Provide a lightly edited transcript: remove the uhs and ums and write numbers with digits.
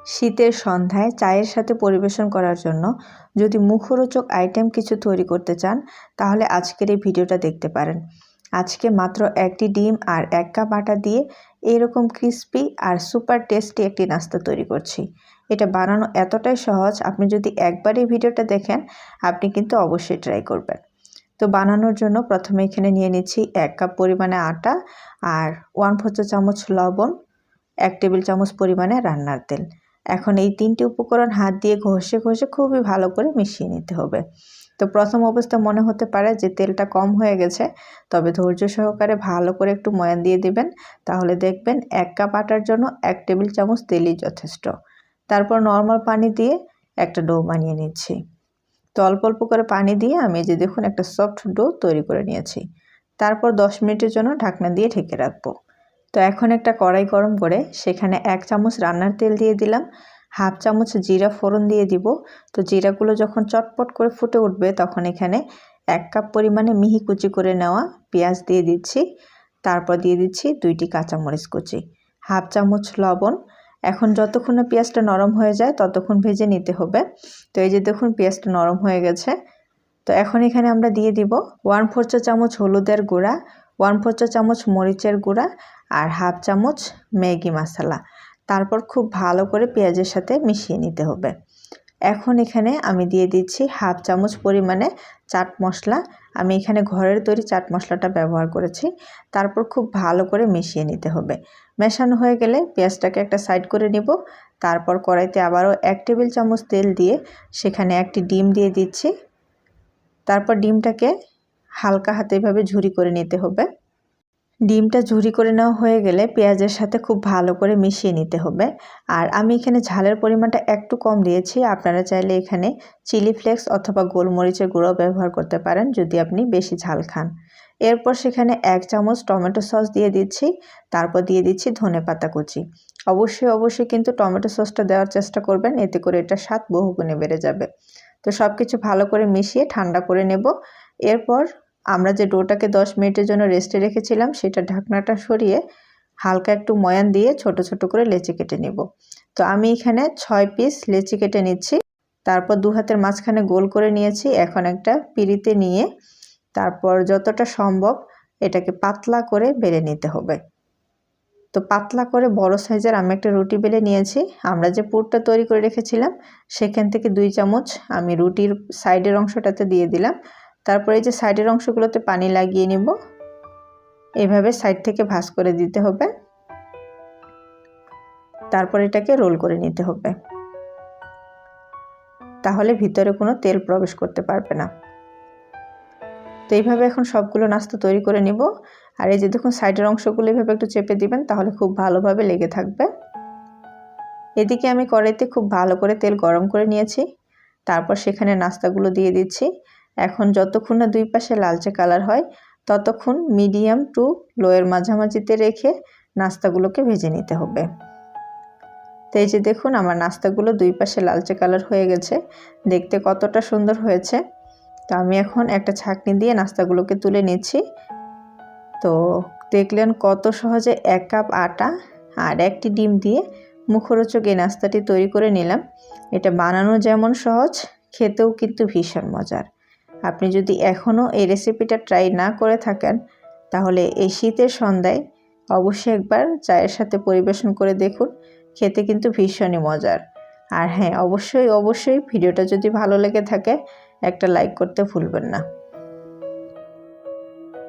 শীতের সন্ধ্যায় চায়ের সাথে পরিবেশন করার জন্য যদি মুখরোচক আইটেম কিছু তৈরি করতে চান তাহলে আজকের এই ভিডিওটা দেখতে পারেন। আজকে মাত্র একটি ডিম আর 1 কাপ আটা দিয়ে এরকম ক্রিস্পি আর সুপার টেস্টি একটি নাস্তা তৈরি করছি। এটা বানানো এতটাই সহজ, আপনি যদি একবার এই ভিডিওটা দেখেন আপনি কিন্তু অবশ্যই ট্রাই করবেন। তো বানানোর জন্য প্রথমে এখানে নিয়ে নিচ্ছি 1 কাপ পরিমাণে আটা আর 1/4 চা চামচ লবণ, 1 টেবিল চামচ পরিমাণে রান্নার তেল। এখন এই 3টি উপকরণ হাত দিয়ে ঘষে ঘষে খুবই ভালো করে মিশিয়ে নিতে হবে। তো প্রথম অবস্থা মনে হতে পারে যে তেলটা কম হয়ে গেছে, তবে ধৈর্য সহকারে ভালো করে একটু ময়ান দিয়ে দিবেন, তাহলে দেখবেন 1 কাপ আটার জন্য 1 টেবিল চামচ তেলই যথেষ্ট। তারপর নর্মাল পানি দিয়ে একটা ডো বানিয়ে নিচ্ছি। তো অল্প অল্প করে পানি দিয়ে আমি যে দেখুন একটা সফট ডো তৈরি করে নিয়েছি। তারপর 10 মিনিটের জন্য ঢাকনা দিয়ে ঢেকে রাখবো। তো এখন একটা কড়াই গরম করে সেখানে 1 চামচ রান্নার তেল দিয়ে দিলাম, 1/2 চামচ জিরা ফোড়ন দিয়ে দিব। তো জিরাগুলো যখন চটপট করে ফুটে উঠবে তখন এখানে 1 কাপ পরিমাণে মিহি কুচি করে নেওয়া পেঁয়াজ দিয়ে দিচ্ছি। তারপর দিয়ে দিচ্ছি 2টি কাঁচামরিচ কুচি, 1/2 চামচ লবণ। এখন যতক্ষণ না পেঁয়াজটা নরম হয়ে যায় ততক্ষণ ভেজে নিতে হবে। তো এই যে দেখুন পেঁয়াজটা নরম হয়ে গেছে। তো এখন এখানে আমরা দিয়ে দিব 1/4 চা চামচ হলুদের গুঁড়া, 1/4 চা চামচ মরিচের গুঁড়া আর 1/2 চামচ ম্যাগি মশলা। তারপর খুব ভালো করে পেঁয়াজের সাথে মিশিয়ে নিতে হবে। এখন এখানে আমি দিয়ে দিচ্ছি 1/2 চামচ পরিমাণে চাট মশলা। আমি এখানে ঘরের তৈরি চাট মশলাটা ব্যবহার করেছি। তারপর খুব ভালো করে মিশিয়ে নিতে হবে। মেশানো হয়ে গেলে পেঁয়াজটাকে একটা সাইড করে নিব। তারপর কড়াইতে আবারও 1 টেবিল চামচ তেল দিয়ে সেখানে একটি ডিম দিয়ে দিচ্ছি। তারপর ডিমটাকে হালকা হাতে এভাবে ঝুরি করে নিতে হবে। ডিমটা ঝুরি করে নেওয়া হয়ে গেলে পেঁয়াজের সাথে খুব ভালো করে মিশিয়ে নিতে হবে। আর আমি এখানে ঝালের পরিমাণটা একটু কম দিয়েছি, আপনারা চাইলে এখানে চিলি ফ্লেক্স অথবা গোলমরিচের গুঁড়ো ব্যবহার করতে পারেন যদি আপনি বেশি ঝাল খান। এরপর সেখানে 1 চামচ টমেটো সস দিয়ে দিচ্ছি। তারপর দিয়ে দিচ্ছি ধনেপাতা কুচি। অবশ্যই কিন্তু টমেটো সসটা দেওয়ার চেষ্টা করবেন, এতে করে এটা স্বাদ বহুগুণে বেড়ে যাবে। তো সব কিছু ভালো করে মিশিয়ে ঠান্ডা করে নেব। এরপর আমরা যে ডোটাকে 10 মিনিটের জন্য রেস্টে রেখেছিলাম সেটা ঢাকনাটা সরিয়ে হালকা একটু ময়ান দিয়ে ছোট ছোট করে লেচি কেটে নেব। তো আমি এখানে 6 পিস লেচি কেটে নিচ্ছি। তারপর 2 হাতের মাঝখানে গোল করে নিয়েছি। এখন একটা পিঁড়িতে নিয়ে তারপর যতটা সম্ভব এটাকে পাতলা করে বেলে নিতে হবে। তো পাতলা করে বড় সাইজের আমি একটা রুটি বেলে নিয়েছি। আমরা যে পুরটা তৈরি করে রেখেছিলাম সেখান থেকে 2 চামচ আমি রুটির সাইডের অংশটাতে দিয়ে দিলাম। তারপর এই যে সাইডের অংশগুলোতে পানি লাগিয়ে নিব। এইভাবে সাইড থেকে ভাঁজ করে দিতে হবে। তারপর এটাকে রোল করে নিতে হবে, তাহলে ভিতরে কোনো তেল প্রবেশ করতে পারবে না। তো এইভাবে এখন সবগুলো নাস্তা তৈরি করে নিব। আর এই যে দেখুন সাইডের অংশগুলো এইভাবে একটু চেপে দিবেন, তাহলে খুব ভালোভাবে লেগে থাকবে। এদিকে আমি কড়াইতে খুব ভালো করে তেল গরম করে নিয়েছি। তারপর সেখানে নাস্তাগুলো দিয়ে দিচ্ছি। এখন যতক্ষণ না 2 পাশে লালচে কালার হয় ততক্ষণ মিডিয়াম টু লোয়ের মাঝামাঝিতে রেখে নাস্তাগুলোকে ভেজে নিতে হবে। তো এই যে দেখুন আমার নাস্তাগুলো 2 পাশে লালচে কালার হয়ে গেছে, দেখতে কতটা সুন্দর হয়েছে। তো আমি এখন একটা ছাঁকনি দিয়ে নাস্তাগুলোকে তুলে নিচ্ছি। তো দেখলেন কত সহজে 1 কাপ আটা আর 1টি ডিম দিয়ে মুখরোচক এই নাস্তাটি তৈরি করে নিলাম। এটা বানানো যেমন সহজ, খেতেও কিন্তু ভীষণ মজার। আপনি যদি এখনও এই রেসিপিটা ট্রাই না করে থাকেন তাহলে এই শীতের সন্ধ্যায় অবশ্যই একবার চায়ের সাথে পরিবেশন করে দেখুন, খেতে কিন্তু ভীষণই মজার। আর হ্যাঁ, অবশ্যই ভিডিওটা যদি ভালো লেগে থাকে একটা লাইক করতে ভুলবেন না।